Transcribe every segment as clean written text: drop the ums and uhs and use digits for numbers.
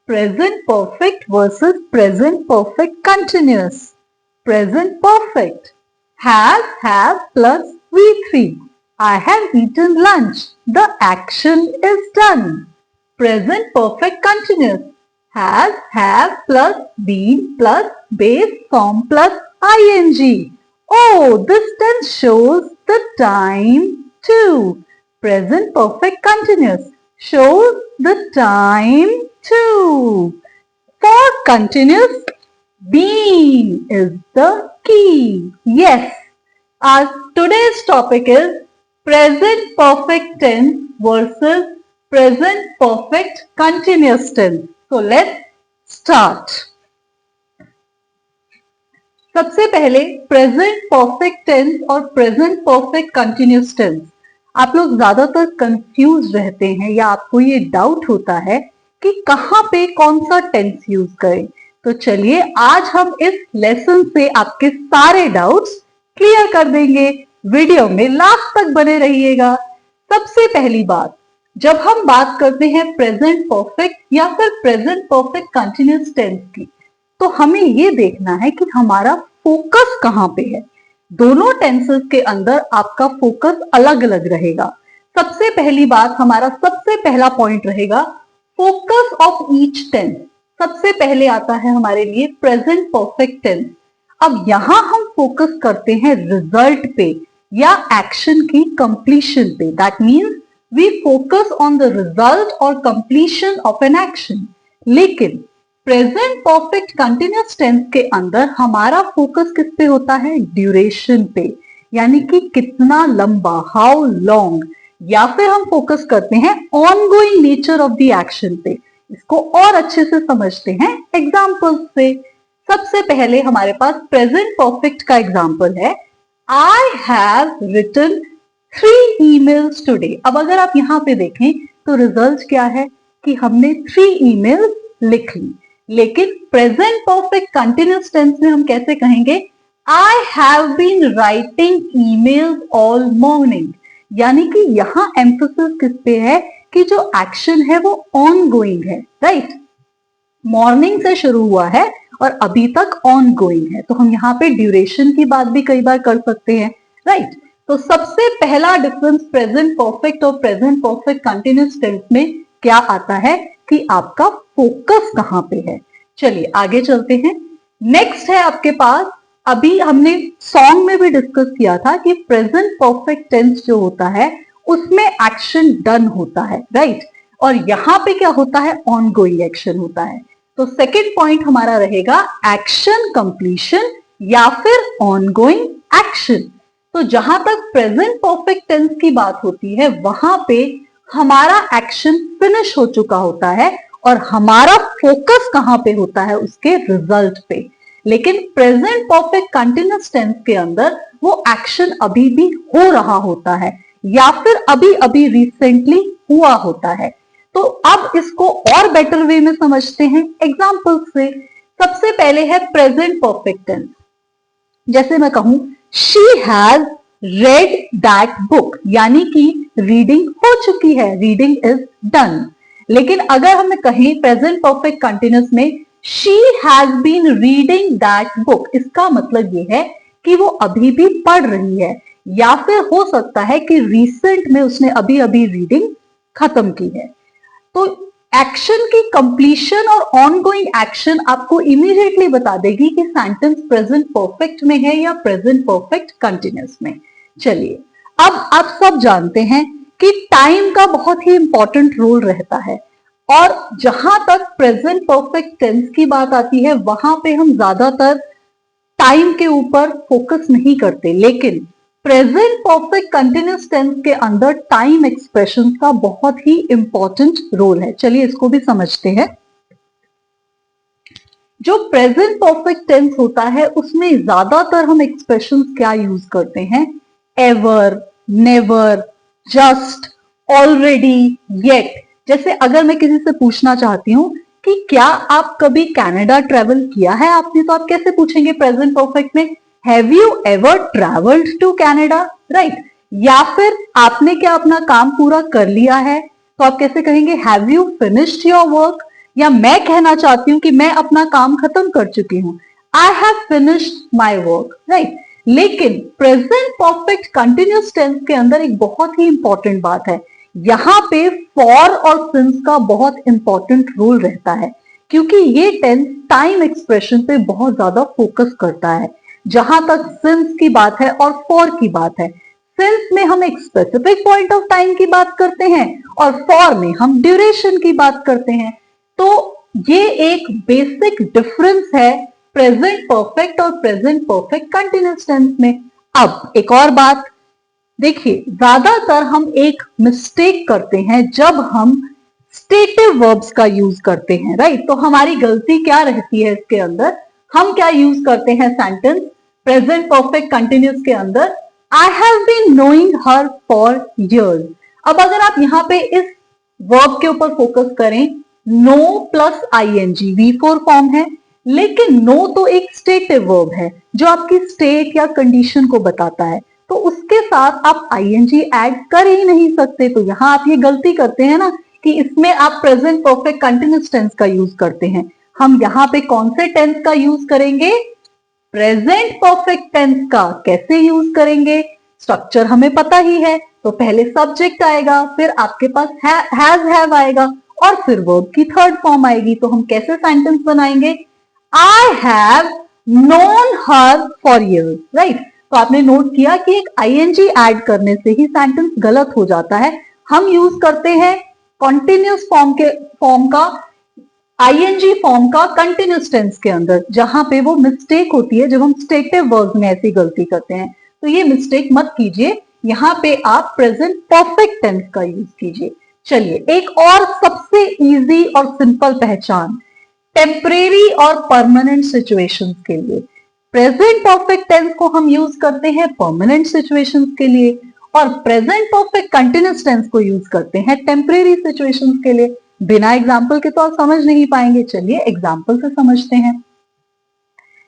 Present perfect versus present perfect continuous. Present perfect. Have plus V3. I have eaten lunch. The action is done. Present perfect continuous. Has, have plus been plus base form plus ing. Oh, this tense shows the time too. Present perfect continuous shows the time too. For continuous, been is the key. Yes, our today's topic is present perfect tense versus present perfect continuous tense. So let's start. सबसे पहले present perfect tense और present perfect continuous tense. आप लोग ज्यादातर confuse रहते हैं या आपको ये डाउट होता है कि कहाँ पे कौन सा टेंस यूज करें। तो चलिए आज हम इस लेसन से आपके सारे डाउट्स क्लियर कर देंगे। वीडियो में लास्ट तक बने रहिएगा। सबसे पहली बात, जब हम बात करते हैं प्रेजेंट परफेक्ट या फिर प्रेजेंट परफेक्ट कंटिन्यूस टेंस की, तो हमें ये देखना है कि हमारा फोकस कहाँ पे है। दोनों टेंसेस के अंदर आपका फोकस अलग अलग रहेगा। सबसे पहली बात, हमारा सबसे पहला पॉइंट रहेगा फोकस ऑफ ईच टेंस। सबसे पहले आता है हमारे लिए प्रेजेंट परफेक्ट टेंस। अब यहां हम फोकस करते हैं रिजल्ट पे या एक्शन की कंप्लीशन पे। That means we focus on the result और कंप्लीशन ऑफ एन एक्शन। लेकिन प्रेजेंट परफेक्ट कंटिन्यूस टेंस के अंदर हमारा फोकस किस पे होता है? ड्यूरेशन पे, यानी कि कितना लंबा, हाउ लॉन्ग, या फिर हम फोकस करते हैं ongoing nature of the action पे। इसको और अच्छे से समझते हैं एग्जाम्पल्स से। सबसे पहले हमारे पास प्रेजेंट परफेक्ट का एग्जाम्पल है, I have written 3 emails today. अब अगर आप यहाँ पे देखें तो रिजल्ट क्या है कि हमने 3 emails लिख ली। लेकिन प्रेजेंट परफेक्ट कंटिन्यूस टेंस में हम कैसे कहेंगे? I have been writing emails all morning. यानी कि यहाँ एम्फोसिस किस पे है कि जो एक्शन है वो ऑन गोइंग है, राइट। मॉर्निंग से शुरू हुआ है और अभी तक ऑन गोइंग है। तो हम यहाँ पे ड्यूरेशन की बात भी कई बार कर सकते हैं, राइट। तो सबसे पहला डिफरेंस प्रेजेंट परफेक्ट और प्रेजेंट परफेक्ट कंटिन्यूस टेंस में क्या आता है कि आपका फोकस कहां पे है। चलिए आगे चलते हैं। नेक्स्ट है आपके पास, अभी हमने सॉन्ग में भी डिस्कस किया था कि प्रेजेंट परफेक्ट टेंस जो होता है उसमें एक्शन डन होता है, राइट। और यहां पे क्या होता है? ऑनगोइंग एक्शन होता है। तो सेकेंड पॉइंट हमारा रहेगा एक्शन कंप्लीशन या फिर ऑनगोइंग एक्शन। तो जहां तक प्रेजेंट परफेक्ट टेंस की बात होती है वहां पे हमारा एक्शन फिनिश हो चुका होता है और हमारा फोकस कहां पे होता है? उसके रिजल्ट पे। लेकिन प्रेजेंट परफेक्ट कंटिन्यूस टेंस के अंदर वो एक्शन अभी भी हो रहा होता है या फिर अभी अभी रिसेंटली हुआ होता है। तो अब इसको और बेटर वे में समझते हैं एग्जाम्पल से। सबसे पहले है प्रेजेंट परफेक्ट टेंस। जैसे मैं कहूं she has read that book, यानी कि रीडिंग हो चुकी है, रीडिंग इज डन। लेकिन अगर हमें कहें प्रेजेंट परफेक्ट कंटिन्यूस में she has been reading that book, इसका मतलब ये है कि वो अभी भी पढ़ रही है, या फिर हो सकता है कि रिसेंट में उसने अभी अभी रीडिंग खत्म की है। तो एक्शन की कंप्लीशन और ऑनगोइंग एक्शन आपको इमीडिएटली बता देगी कि सेंटेंस प्रेजेंट परफेक्ट में है या प्रेजेंट परफेक्ट कंटिन्यूस में। चलिए, अब आप सब जानते हैं कि टाइम का बहुत ही इंपॉर्टेंट रोल रहता है और जहां तक प्रेजेंट परफेक्ट टेंस की बात आती है वहां पे हम ज्यादातर टाइम के ऊपर फोकस नहीं करते। लेकिन प्रेजेंट परफेक्ट कंटिन्यूस टेंस के अंदर टाइम एक्सप्रेशन का बहुत ही इंपॉर्टेंट रोल है। चलिए इसको भी समझते हैं। जो प्रेजेंट परफेक्ट टेंस होता है उसमें ज्यादातर हम एक्सप्रेशन क्या यूज करते हैं? Ever, never, just, already, yet. जैसे अगर मैं किसी से पूछना चाहती हूं कि क्या आप कभी कनाडा ट्रेवल किया है आपने, तो आप कैसे पूछेंगे प्रेजेंट परफेक्ट में? Have you ever travelled to Canada, right. या फिर आपने क्या अपना काम पूरा कर लिया है, तो आप कैसे कहेंगे? Have you finished your work. या मैं कहना चाहती हूं कि मैं अपना काम खत्म कर चुकी हूं, I have finished my work, right. लेकिन प्रेजेंट परफेक्ट कंटिन्यूअस टेंस के अंदर एक बहुत ही इंपॉर्टेंट बात है, यहां पे फॉर और सिंस का बहुत इंपॉर्टेंट रोल रहता है, क्योंकि ये टेंस टाइम एक्सप्रेशन पे बहुत ज्यादा फोकस करता है। जहां तक सिंस की बात है और फॉर की बात है, सिंस में हम एक स्पेसिफिक पॉइंट ऑफ टाइम की बात करते हैं और फॉर में हम ड्यूरेशन की बात करते हैं। तो ये एक बेसिक डिफरेंस है प्रेजेंट परफेक्ट और प्रेजेंट परफेक्ट कंटिन्यूअस टेंस में। अब एक और बात देखिए, ज्यादातर हम एक मिस्टेक करते हैं जब हम स्टेटिव वर्ब्स का यूज करते हैं, राइट। तो हमारी गलती क्या रहती है इसके अंदर, हम क्या यूज करते हैं सेंटेंस प्रेजेंट परफेक्ट कंटिन्यूअस के अंदर, I have been knowing her for years. अब अगर आप यहां पे इस वर्ब के ऊपर फोकस करें, no plus ING V4 form है, लेकिन नो तो एक स्टेटिव वर्ब है जो आपकी स्टेट या कंडीशन को बताता है, तो उसके साथ आप आईएनजी ऐड कर ही नहीं सकते। तो यहां आप ये गलती करते हैं ना कि इसमें आप प्रेजेंट परफेक्ट कंटिन्यूअस टेंस का यूज करते हैं। हम यहां पे कौन से टेंस का यूज करेंगे, प्रेजेंट परफेक्ट टेंस का। कैसे यूज करेंगे, स्ट्रक्चर हमें पता ही है, तो पहले सब्जेक्ट आएगा, फिर आपके पास हैज हैव आएगा और फिर वर्ब की थर्ड फॉर्म आएगी। तो हम कैसे सेंटेंस बनाएंगे, I have known her for years, right. तो आपने नोट किया कि एक आईएनजी ऐड करने से ही सेंटेंस गलत हो जाता है। हम यूज करते हैं कॉन्टिन्यूअस फॉर्म का, आईएनजी फॉर्म का कंटिन्यूअस टेंस के अंदर, जहां पे वो मिस्टेक होती है जब हम स्टेटिव वर्ब्स में ऐसी गलती करते हैं। तो ये मिस्टेक मत कीजिए, यहां पे आप प्रेजेंट परफेक्ट टेंस का यूज कीजिए। चलिए एक और सबसे इजी और सिंपल पहचान टेम्परेरी और परमानेंट सिचुएशंस के लिए। प्रेजेंट परफेक्ट टेंस को हम यूज करते हैं परमानेंट सिचुएशंस के लिए और प्रेजेंट परफेक्ट कंटिन्यूअस टेंस को यूज करते हैं टेम्परेरी सिचुएशंस के लिए। बिना एग्जाम्पल के तो आप समझ नहीं पाएंगे, चलिए एग्जाम्पल से समझते हैं।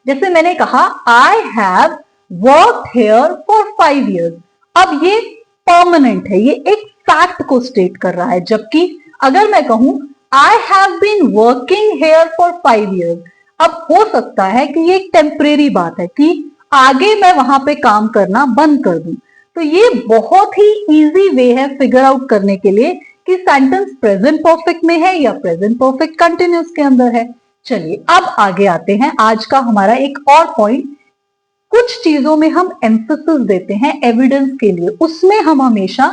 जैसे मैंने कहा I have worked here for 5 years। अब ये परमानेंट है, ये एक फैक्ट को स्टेट कर रहा है, जबकि अगर मैं कहूं I have been working here for 5 years, अब हो सकता है कि ये एक टेम्परेरी बात है कि आगे मैं वहां पे काम करना बंद कर दूं। तो ये बहुत ही इजी वे है फिगर आउट करने के लिए कि सेंटेंस प्रेजेंट परफेक्ट में है या प्रेजेंट परफेक्ट कंटिन्यूअस के अंदर है। चलिए अब आगे आते हैं, आज का हमारा एक और पॉइंट, कुछ चीजों में हम एम्फेसिस देते हैं एविडेंस के लिए, उसमें हम हमेशा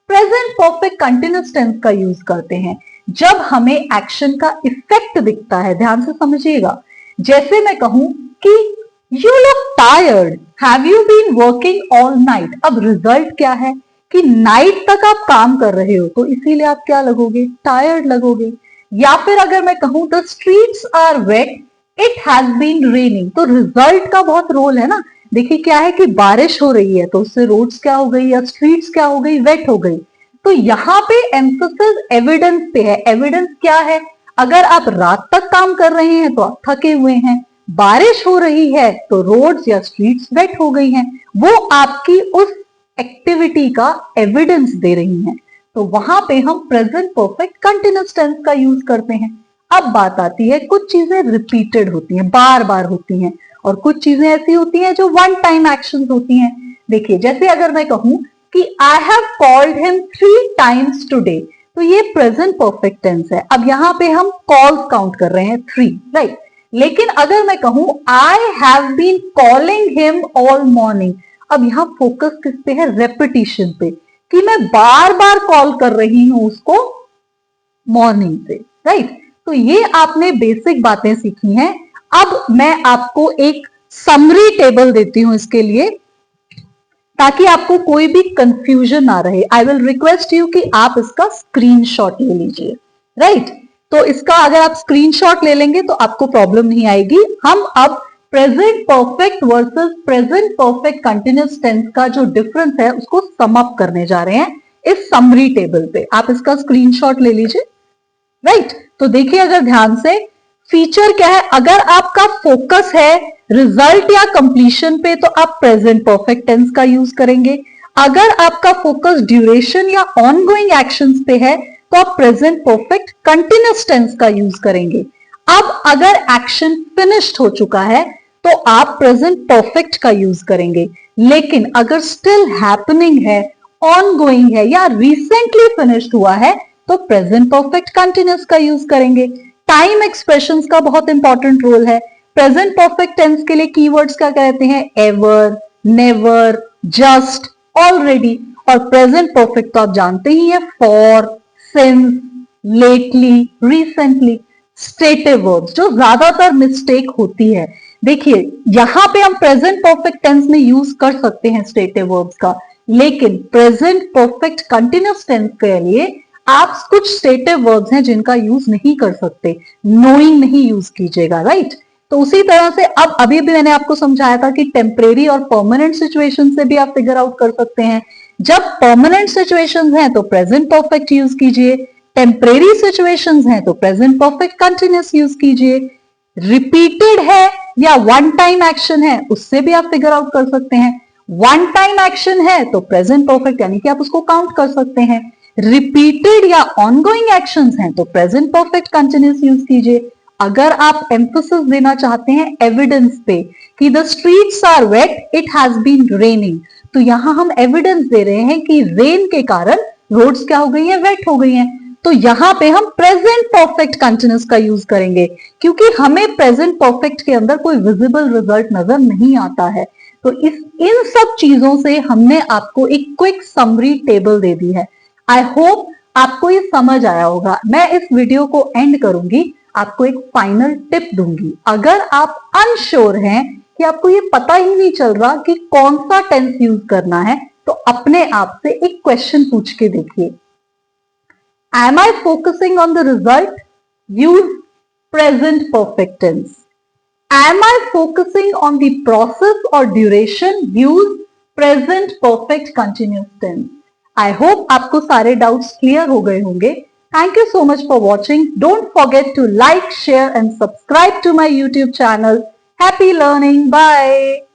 प्रेजेंट परफेक्ट कंटिन्यूअस टेंस का यूज करते हैं जब हमें एक्शन का इफेक्ट दिखता है। ध्यान से समझिएगा, जैसे मैं कहूं कि you look tired, have you been working all night. अब रिजल्ट क्या है कि नाइट तक आप काम कर रहे हो, तो इसीलिए आप क्या लगोगे, टायर्ड लगोगे। या फिर अगर मैं कहूं the streets are wet, it has been raining, तो रिजल्ट का बहुत रोल है ना। देखिए क्या है कि बारिश हो रही है तो उससे रोड्स क्या हो गई या स्ट्रीट्स क्या हो गई, वेट हो गई। तो यहाँ पे एम्फेसिस एविडेंस पे है। एविडेंस क्या है, अगर आप रात तक काम कर रहे हैं तो आप थके हुए हैं, बारिश हो रही है तो रोड्स या स्ट्रीट्स वेट हो गई हैं, वो आपकी उस एक्टिविटी का एविडेंस दे रही हैं। तो वहां पे हम प्रेजेंट परफेक्ट कंटिन्यूअस टेंस का यूज करते हैं। अब बात आती है, कुछ चीजें रिपीटेड होती हैं, बार बार होती हैं, और कुछ चीजें ऐसी होती हैं जो वन टाइम एक्शंस होती हैं। देखिए जैसे अगर मैं कहूं कि I have called him 3 times today, तो ये प्रेजेंट परफेक्ट टेंस है। अब यहाँ पे हम कॉल्स काउंट कर रहे हैं 3, राइट। लेकिन अगर मैं कहूं I have been calling him all morning, अब यहाँ फोकस किस पे है, रेपिटेशन पे, कि मैं बार बार कॉल कर रही हूं उसको मॉर्निंग से, राइट। तो ये आपने बेसिक बातें सीखी हैं। अब मैं आपको एक समरी टेबल देती हूं इसके लिए, ताकि आपको कोई भी कंफ्यूजन ना रहे। आई विल रिक्वेस्ट यू कि आप इसका स्क्रीनशॉट ले लीजिए, राइट। तो इसका अगर आप स्क्रीनशॉट ले लेंगे तो आपको प्रॉब्लम नहीं आएगी। हम अब present perfect versus present perfect continuous tense का जो डिफरेंस है उसको सम अप करने जा रहे हैं इस समरी टेबल पे। आप इसका स्क्रीनशॉट ले लीजिए, राइट। तो देखिए अगर ध्यान से, फीचर क्या है, अगर आपका फोकस है रिजल्ट या कंप्लीशन पे तो आप प्रेजेंट परफेक्ट टेंस का यूज करेंगे। अगर आपका फोकस ड्यूरेशन या ऑनगोइंग एक्शंस पे है तो आप प्रेजेंट परफेक्ट कंटिन्यूअस टेंस का यूज करेंगे। अब अगर एक्शन फिनिश्ड हो चुका है तो आप प्रेजेंट परफेक्ट का यूज करेंगे, लेकिन अगर स्टिल हैपनिंग है, ऑनगोइंग है या रिसेंटली फिनिश्ड हुआ है तो प्रेजेंट परफेक्ट कंटिन्यूअस का यूज करेंगे। टाइम एक्सप्रेशंस का बहुत इंपॉर्टेंट रोल है। प्रेजेंट परफेक्ट टेंस के लिए कीवर्ड्स क्या कहते हैं? Ever, never, just, already. और प्रेजेंट परफेक्ट तो आप जानते ही है, for, since, lately, recently. Stative verbs जो ज्यादातर मिस्टेक होती है, देखिए यहां पे हम प्रेजेंट परफेक्ट टेंस में यूज कर सकते हैं स्टेटिव वर्ब्स का, लेकिन प्रेजेंट परफेक्ट कंटिन्यूअस टेंस के लिए आप कुछ स्टेटिव वर्ब्स हैं जिनका यूज नहीं कर सकते। नोइंग नहीं यूज कीजिएगा, राइट? तो उसी तरह से अब अभी भी मैंने आपको समझाया था कि टेम्परेरी और परमानेंट सिचुएशन से भी आप फिगर आउट कर सकते हैं। जब परमानेंट सिचुएशंस हैं तो प्रेजेंट परफेक्ट यूज कीजिए, टेम्परेरी सिचुएशंस हैं तो प्रेजेंट परफेक्ट कंटिन्यूअस यूज कीजिए। रिपीटेड है या वन टाइम एक्शन है उससे भी आप फिगर आउट कर सकते हैं। वन टाइम एक्शन है तो प्रेजेंट परफेक्ट यानी कि आप उसको काउंट कर सकते हैं। रिपीटेड या ऑनगोइंग एक्शंस हैं तो प्रेजेंट परफेक्ट कंटिन्यूअस यूज कीजिए। अगर आप एम्फोसिस देना चाहते हैं एविडेंस पे कि the streets are wet, it has been raining, तो यहां हम एविडेंस दे रहे हैं कि रेन के कारण रोड्स क्या हो गई हैं? वेट हो गई हैं। तो यहां पे हम प्रेजेंट परफेक्ट कंटिन्यूअस का यूज करेंगे, क्योंकि हमें प्रेजेंट परफेक्ट के अंदर कोई विजिबल रिजल्ट नजर नहीं आता है। तो इन सब चीजों से हमने आपको एक क्विक समरी टेबल दे दी है। आई होप आपको ये समझ आया होगा। मैं इस वीडियो को एंड करूंगी, आपको एक फाइनल टिप दूंगी। अगर आप अनश्योर हैं कि आपको ये पता ही नहीं चल रहा कि कौन सा टेंस यूज करना है, तो अपने आप से एक क्वेश्चन पूछ के देखिए। Am I focusing on the result? Use present perfect tense. Am I focusing on the process or duration? Use present perfect continuous tense. I hope आपको सारे doubts clear हो गए होंगे। Thank you so much for watching. Don't forget to like, share and subscribe to my YouTube channel. Happy learning. Bye.